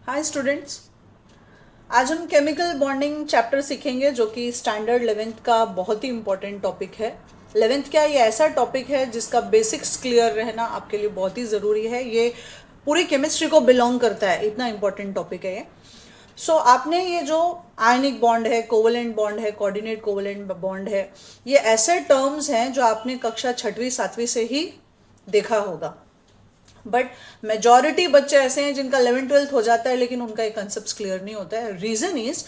Hi students, आज हम chemical bonding chapter सीखेंगे जो कि स्टैंडर्ड 11th का बहुत ही इम्पोर्टेंट टॉपिक है। 11th क्या, ये ऐसा टॉपिक है जिसका बेसिक्स क्लियर रहना आपके लिए बहुत ही ज़रूरी है। ये पूरी केमिस्ट्री को बिलोंग करता है, इतना इम्पोर्टेंट टॉपिक है ये। आपने ये जो आयनिक बॉन्ड है, कोवलेंट बॉन्ड है, कोऑर्डिनेट कोवलेंट बॉन्ड है, ये ऐसे टर्म्स हैं जो आपने कक्षा 6वीं 7वीं से ही देखा होगा। बट मेजॉरिटी बच्चे ऐसे हैं जिनका 11th-12th हो जाता है लेकिन उनका ये कंसेप्ट क्लियर नहीं होता है। Reason is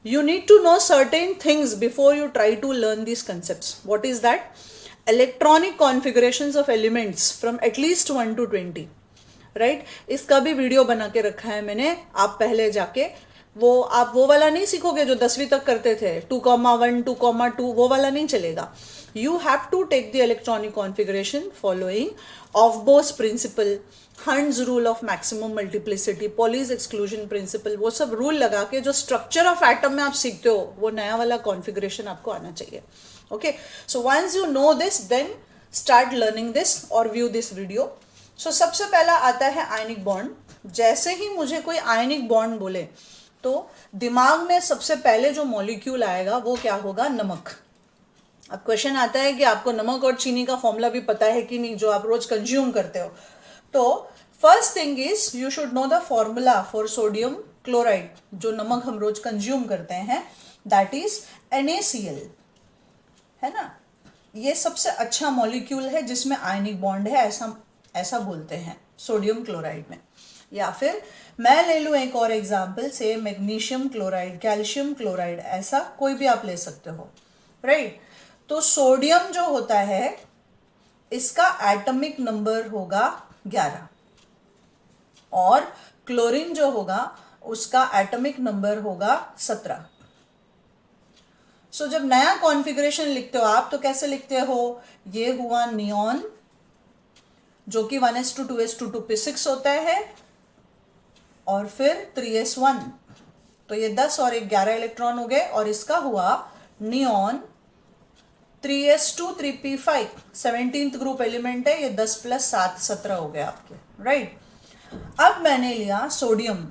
you need to know certain things before you try to learn these concepts. What is that? Electronic configurations of elements from at least 1 to 20. Right इसका भी वीडियो बना के रखा है मैंने, आप पहले जाके आप वो वाला नहीं सीखोगे जो 10वीं तक करते थे, 2,1 2,2 वो वाला नहीं चलेगा। You have to take the electronic configuration following Aufbau principle, Hund's rule of maximum multiplicity, Pauli's exclusion principle, वो सब रूल लगा के जो स्ट्रक्चर ऑफ एटम में आप सीखते हो वो नया वाला कॉन्फ़िगरेशन आपको आना चाहिए। Okay, so once you know this then start learning this और व्यू दिस वीडियो। सबसे पहला आता है आयनिक बॉन्ड। जैसे ही मुझे कोई आयनिक बॉन्ड बोले तो दिमाग में सबसे पहले जो मॉलिक्यूल आएगा वो क्या होगा? नमक। अब क्वेश्चन आता है कि आपको नमक और चीनी का फॉर्मूला भी पता है कि नहीं, जो आप रोज कंज्यूम करते हो। तो first thing is you should know the formula for sodium chloride, जो नमक हम रोज कंज्यूम करते हैं, दैट इज NaCl, है ना। ये सबसे अच्छा मॉलिक्यूल है जिसमें आयनिक बॉन्ड है, ऐसा बोलते हैं सोडियम क्लोराइड में। या फिर मैं ले लूँ एक और एग्जाम्पल से मैग्नीशियम क्लोराइड, कैल्शियम क्लोराइड, ऐसा कोई भी आप ले सकते हो, राइट। तो सोडियम जो होता है इसका एटॉमिक नंबर होगा 11 और क्लोरीन जो होगा उसका एटॉमिक नंबर होगा 17। जब नया कॉन्फ़िगरेशन लिखते हो आप तो कैसे लिखते हो? ये हुआ नियॉन जो कि 1s2 2s2 2p6 होता है और फिर 3s1, तो ये 10 और 11 इलेक्ट्रॉन हो गए, और इसका हुआ neon 3s2 3p5, 17th group element है, ये 10 + 7 17 हो गए आपके, राइट। अब मैंने लिया सोडियम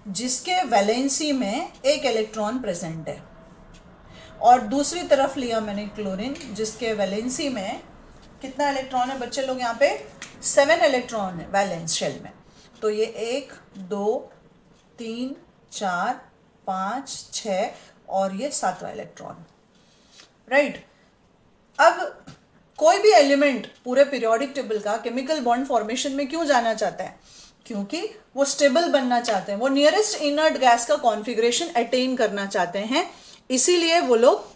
जिसके वैलेंसी में एक इलेक्ट्रॉन प्रेजेंट है, और दूसरी तरफ लिया मैंने क्लोरीन जिसके वैलेंसी में कितना इलेक्ट्रॉन है बच्चे लोग? यहाँ पे 7 इलेक्ट्रॉन है वैलेंस शेल में। तो ये 1 2 3 4 5 6 और ये 7वां इलेक्ट्रॉन, राइट। अब कोई भी एलिमेंट पूरे पीरियोडिक टेबल का केमिकल बॉन्ड फॉर्मेशन में क्यों जाना चाहता है? क्योंकि वो स्टेबल बनना चाहते हैं, वो नियरेस्ट इनर्ट गैस का कॉन्फ़िगरेशन अटेन करना चाहते हैं, इसीलिए वो लोग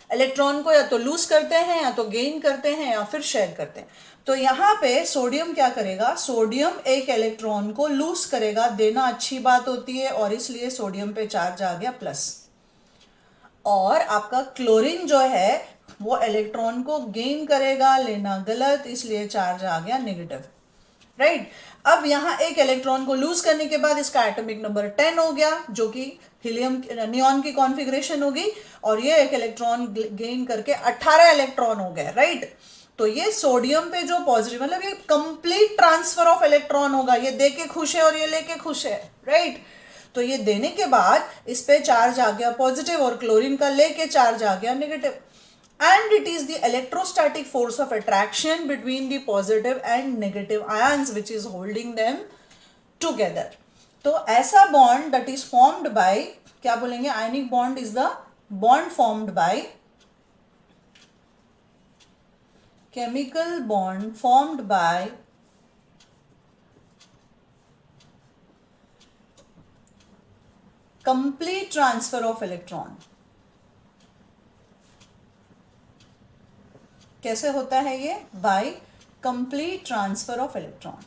इलेक्ट्रॉन को या तो लूज करते हैं, या तो गेन करते हैं, या फिर शेयर करते हैं। तो यहाँ पे सोडियम क्या करेगा? सोडियम एक इलेक्ट्रॉन को लूज करेगा, देना अच्छी बात होती है और इसलिए सोडियम पे चार्ज आ गया प्लस, और आपका क्लोरीन जो है वो इलेक्ट्रॉन को गेन करेगा, लेना गलत, इसलिए चार्ज आ गया नेगेटिव, राइट। अब यहाँ एक इलेक्ट्रॉन को लूज करने के बाद इसका एटॉमिक नंबर 10 हो गया, जो कि हीलियम नियॉन की कॉन्फ़िगरेशन होगी, और ये एक इलेक्ट्रॉन गेन करके 18 इलेक्ट्रॉन हो गए, राइट। तो ये सोडियम पे जो पॉजिटिव, मतलब ये कंप्लीट ट्रांसफर ऑफ इलेक्ट्रॉन होगा, ये दे के खुश है और ये लेके खुश है, राइट। तो ये देने के बाद इस पे चार्ज आ गया पॉजिटिव और क्लोरीन का लेके चार्ज आ गया negative, and it is the electrostatic force of attraction between the positive and negative ions which is holding them together. तो ऐसा bond that is formed by, क्या बोलेंगे? ionic bond is the bond formed by, chemical bond formed by complete transfer of electron. कैसे होता है ये? By complete transfer of electron,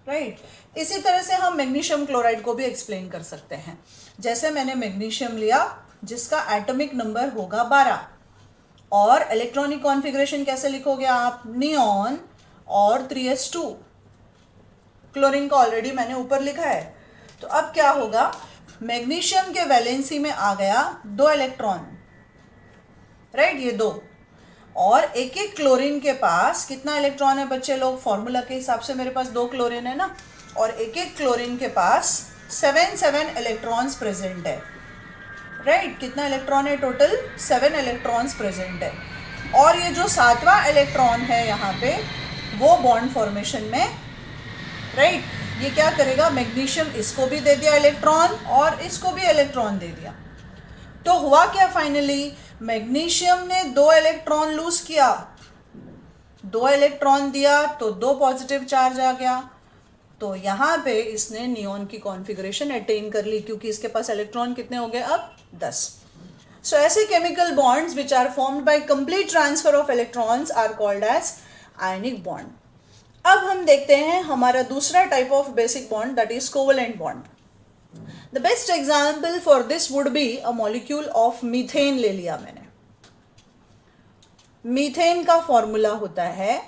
right. इसी तरह से हम मैग्नीशियम क्लोराइड को भी एक्सप्लेन कर सकते हैं। जैसे मैंने मैग्नीशियम लिया जिसका एटॉमिक नंबर होगा 12, और इलेक्ट्रॉनिक कॉन्फ़िगरेशन कैसे लिखोगे आप? नियॉन और 3s2, क्लोरीन का ऑलरेडी मैंने ऊपर लिखा है। तो अब क्या होगा? मैग्नीशियम के वैलेंसी में आ गया 2 इलेक्ट्रॉन, राइट, ये 2, और एक एक क्लोरीन के पास कितना इलेक्ट्रॉन है बच्चे लोग, फॉर्मूला के हिसाब से मेरे पास 2 क्लोरीन है ना, और एक एक क्लोरीन के पास 7 इलेक्ट्रॉन्स प्रेजेंट है, राइट। कितना इलेक्ट्रॉन है टोटल, 7 इलेक्ट्रॉन्स प्रेजेंट है। और ये जो 7वां इलेक्ट्रॉन है यहाँ पे, वो बॉन्ड फॉर्मेशन में, राइट, ये क्या करेगा, मैग्नीशियम इसको भी दे दिया इलेक्ट्रॉन और इसको भी इलेक्ट्रॉन दे दिया। तो हुआ क्या फाइनली, मैग्नीशियम ने 2 इलेक्ट्रॉन लूज किया, 2 इलेक्ट्रॉन दिया तो 2 पॉजिटिव चार्ज आ गया। तो यहाँ पे इसने नियॉन की कॉन्फ़िगरेशन अटेन कर ली, क्योंकि इसके पास इलेक्ट्रॉन कितने हो गए अब, 10। सो ऐसे chemical bonds which are formed by complete transfer of electrons are called as ionic bond. अब हम देखते हैं हमारा दूसरा type of basic bond, that is covalent bond. The best example for this would be a molecule of methane ले लिया मैंने। Methane का फॉर्मूला होता है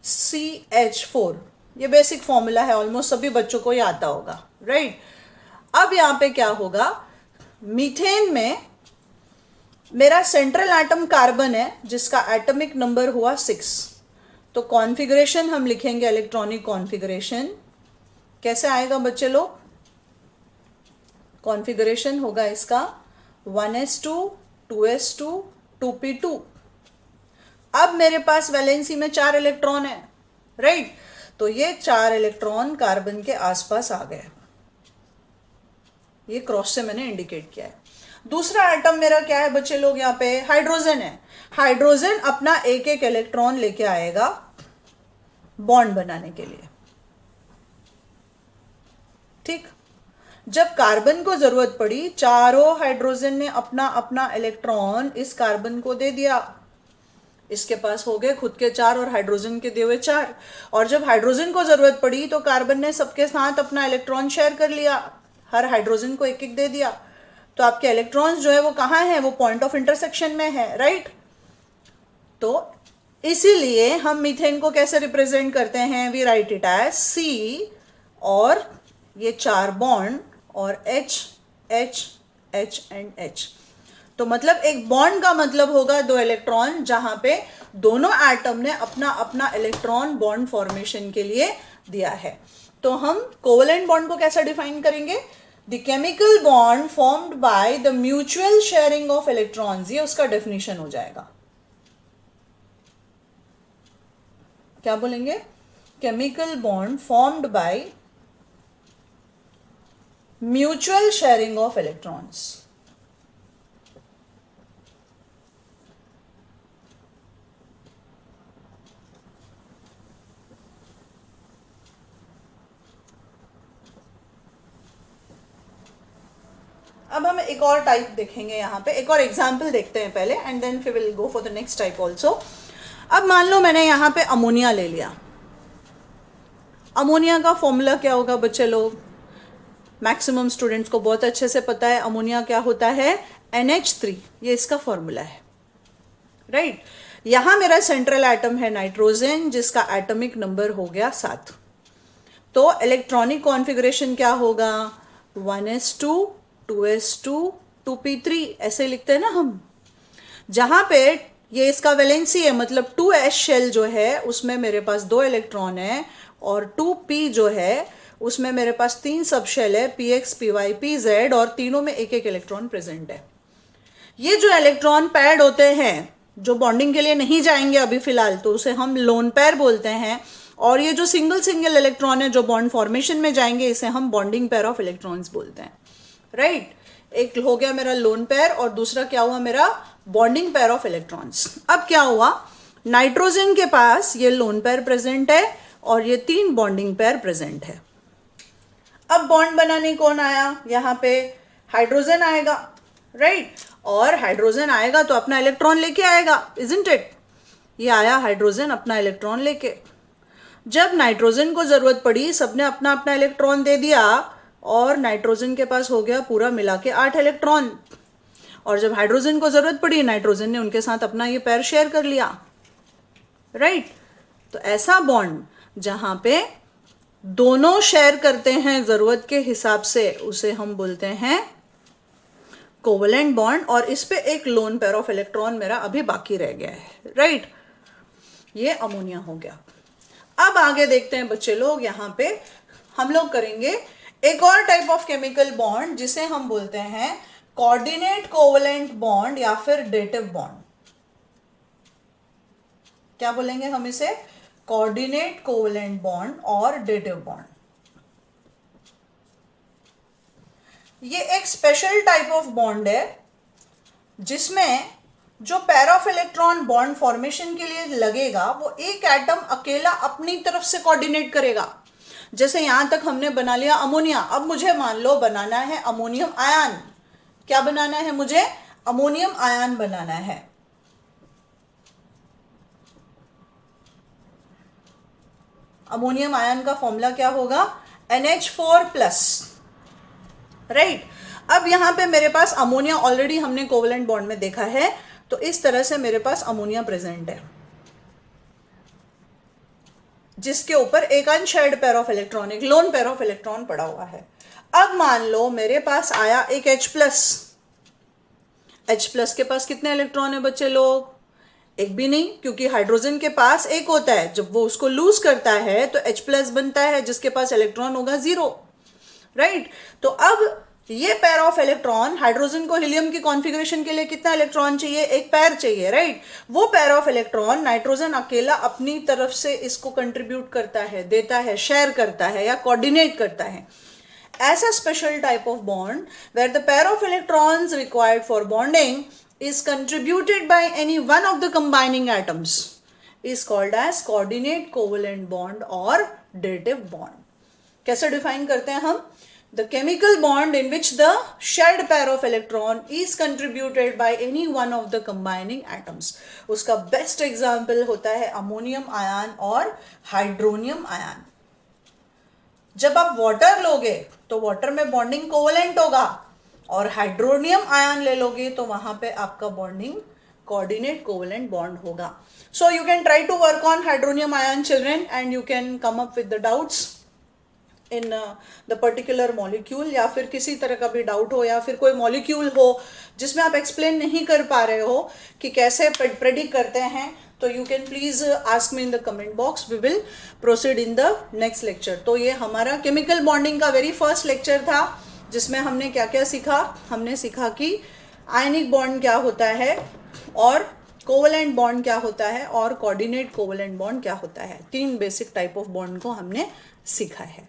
CH4, ये बेसिक फॉर्मूला है, ऑलमोस्ट सभी बच्चों को ये आता होगा, राइट। अब यहाँ पे क्या होगा, मीथेन में मेरा सेंट्रल एटम कार्बन है जिसका एटॉमिक नंबर हुआ 6। तो कॉन्फ़िगरेशन हम लिखेंगे, इलेक्ट्रॉनिक कॉन्फ़िगरेशन कैसे आएगा बच्चे लोग, कॉन्फ़िगरेशन होगा इसका 1s2 2s2 2p2। अब मेरे पास वैलेंसी में 4 इलेक्ट्रॉन है, राइट। तो ये 4 इलेक्ट्रॉन कार्बन के आसपास आ गए, ये क्रॉस से मैंने इंडिकेट किया है। दूसरा एटम मेरा क्या है बच्चे लोग, यहाँ पे हाइड्रोजन है। हाइड्रोजन अपना एक एक इलेक्ट्रॉन लेके आएगा बॉन्ड बनाने के लिए, ठीक। जब कार्बन को जरूरत पड़ी, चारों हाइड्रोजन ने अपना अपना इलेक्ट्रॉन इस कार्बन को दे दिया, इसके पास हो गए खुद के 4 और हाइड्रोजन के दिए हुए 4। और जब हाइड्रोजन को जरूरत पड़ी तो कार्बन ने सबके साथ अपना इलेक्ट्रॉन शेयर कर लिया, हर हाइड्रोजन को एक एक दे दिया। तो आपके इलेक्ट्रॉन्स जो है वो कहाँ हैं, वो पॉइंट ऑफ इंटरसेक्शन में है, राइट। तो इसीलिए हम मीथेन को कैसे रिप्रेजेंट करते हैं, we write it as C और ये 4 बॉन्ड और H H H and H। तो मतलब एक बॉन्ड का मतलब होगा 2 इलेक्ट्रॉन, जहां पे दोनों एटम ने अपना अपना इलेक्ट्रॉन बॉन्ड फॉर्मेशन के लिए दिया है। तो हम कोवेलेंट बॉन्ड को कैसे डिफाइन करेंगे, the chemical bond formed by the mutual sharing of electrons, ये उसका डेफिनेशन हो जाएगा। क्या बोलेंगे, chemical bond formed by mutual sharing of electrons. अब हम एक और टाइप देखेंगे, यहाँ पे एक और एग्जाम्पल देखते हैं पहले, एंड देन फिर will go for the next type also. अब मान लो मैंने यहाँ पे अमोनिया ले लिया। अमोनिया का फॉर्मूला क्या होगा बच्चे लोग, मैक्सिमम स्टूडेंट्स को बहुत अच्छे से पता है। अमोनिया क्या होता है, NH3, ये इसका फॉर्मूला है, राइट। यहाँ मेरा सेंट्रल एटम है नाइट्रोजन, जिसका एटॉमिक नंबर हो गया 7। तो इलेक्ट्रॉनिक कॉन्फ़िगरेशन क्या होगा, 1s2 2s2 2p3, ऐसे लिखते हैं ना हम। जहां पे ये इसका वैलेंसी है, मतलब 2s शेल जो है उसमें मेरे पास 2 इलेक्ट्रॉन है, और 2p जो है उसमें मेरे पास 3 सब शेल है, px py pz, और तीनों में एक एक इलेक्ट्रॉन प्रेजेंट है। ये जो इलेक्ट्रॉन पैड होते हैं जो बॉन्डिंग के लिए नहीं जाएंगे अभी फिलहाल, तो उसे हम लोन पैर बोलते हैं। और ये जो सिंगल सिंगल इलेक्ट्रॉन है जो बॉन्ड फॉर्मेशन में जाएंगे, इसे हम बॉन्डिंग पेयर ऑफ इलेक्ट्रॉन्स बोलते हैं, राइट। एक हो गया मेरा लोन पेयर और दूसरा क्या हुआ मेरा बॉन्डिंग पेयर ऑफ इलेक्ट्रॉन्स। अब क्या हुआ, नाइट्रोजन के पास ये लोन पेयर प्रेजेंट है और ये 3 बॉन्डिंग पेयर प्रेजेंट है। अब बॉन्ड बनाने कौन आया, यहाँ पे हाइड्रोजन आएगा, राइट। और हाइड्रोजन आएगा तो अपना इलेक्ट्रॉन लेके आएगा, इजंट इट। ये आया हाइड्रोजन अपना इलेक्ट्रॉन लेके। जब नाइट्रोजन को जरूरत पड़ी, सबने अपना अपना इलेक्ट्रॉन दे दिया और नाइट्रोजन के पास हो गया पूरा मिला के 8 इलेक्ट्रॉन। और जब हाइड्रोजन को जरूरत पड़ी, नाइट्रोजन ने उनके साथ अपना ये पेयर शेयर कर लिया, राइट। तो ऐसा बॉन्ड जहां पे दोनों शेयर करते हैं जरूरत के हिसाब से, उसे हम बोलते हैं कोवेलेंट बॉन्ड और इस पे एक लोन पेयर ऑफ इलेक्ट्रॉन मेरा अभी बाकी रह गया है, राइट। ये अमोनिया हो गया। अब आगे देखते हैं बच्चे लोग, यहाँ पे हम लोग करेंगे एक और टाइप ऑफ केमिकल बॉन्ड जिसे हम बोलते हैं कोऑर्डिनेट कोवेलेंट बॉन्ड या फिर डेटिव बॉन्ड। क्या बोलेंगे हम इसे? कोऑर्डिनेट कोवेलेंट बॉन्ड और डेटिव बॉन्ड। ये एक स्पेशल टाइप ऑफ बॉन्ड है जिसमें जो pair of electron bond formation के लिए लगेगा वो एक एटम अकेला अपनी तरफ से कोऑर्डिनेट करेगा। जैसे यहां तक हमने बना लिया अमोनिया, अब मुझे मान लो बनाना है अमोनियम आयन। क्या बनाना है मुझे? अमोनियम आयन बनाना है। अमोनियम आयन का फॉर्मूला क्या होगा? NH4+, right. अब यहां पे मेरे पास अमोनिया ऑलरेडी हमने कोवेलेंट बॉन्ड में देखा है, तो इस तरह से मेरे पास अमोनिया प्रेजेंट है जिसके ऊपर एक अनशेयर्ड पेयर ऑफ इलेक्ट्रॉन, एक लोन पेयर ऑफ इलेक्ट्रॉन पड़ा हुआ है। अब मान लो मेरे पास आया एक H+ के पास कितने इलेक्ट्रॉन है बच्चे लोग? एक भी नहीं, क्योंकि हाइड्रोजन के पास एक होता है, जब वो उसको लूज करता है तो H+ बनता है जिसके पास इलेक्ट्रॉन होगा 0, राइट। तो अब ये पेयर ऑफ इलेक्ट्रॉन, हाइड्रोजन को हीलियम की कॉन्फ़िगरेशन के लिए कितना इलेक्ट्रॉन चाहिए? एक पेयर चाहिए, राइट। वो पेयर ऑफ इलेक्ट्रॉन नाइट्रोजन अकेला अपनी तरफ से इसको कंट्रीब्यूट करता है, देता है, शेयर करता है या कोऑर्डिनेट करता है। ऐसा special type of bond where the pair of electrons required for bonding is contributed by any one of the combining atoms is called as coordinate covalent bond or dative bond. कैसे define करते हैं हम? The chemical bond in which the shared pair of electron is contributed by any one of the combining atoms. उसका best example होता है ammonium ion और hydronium ion. जब आप वाटर लोगे तो वाटर में बॉन्डिंग कोवेलेंट होगा, और हाइड्रोनियम आयन ले लोगे तो वहां पे आपका बॉन्डिंग कोऑर्डिनेट कोवेलेंट बॉन्ड होगा। So you can try to work on hydronium ion children and you can come up with the doubts in the particular molecule, या फिर किसी तरह का भी डाउट हो या फिर कोई मॉलिक्यूल हो जिसमें आप एक्सप्लेन नहीं कर पा रहे हो कि कैसे प्रेडिक्ट करते हैं, तो you can please ask me in the comment box. We will proceed in the next lecture. तो ये हमारा केमिकल बॉन्डिंग का वेरी फर्स्ट लेक्चर था जिसमें हमने क्या क्या सीखा? हमने सीखा कि आयनिक बॉन्ड क्या होता है और कोवेलेंट बॉन्ड क्या होता है और कोऑर्डिनेट कोवेलेंट बॉन्ड क्या होता है। 3 बेसिक टाइप ऑफ बॉन्ड को हमने सीखा है।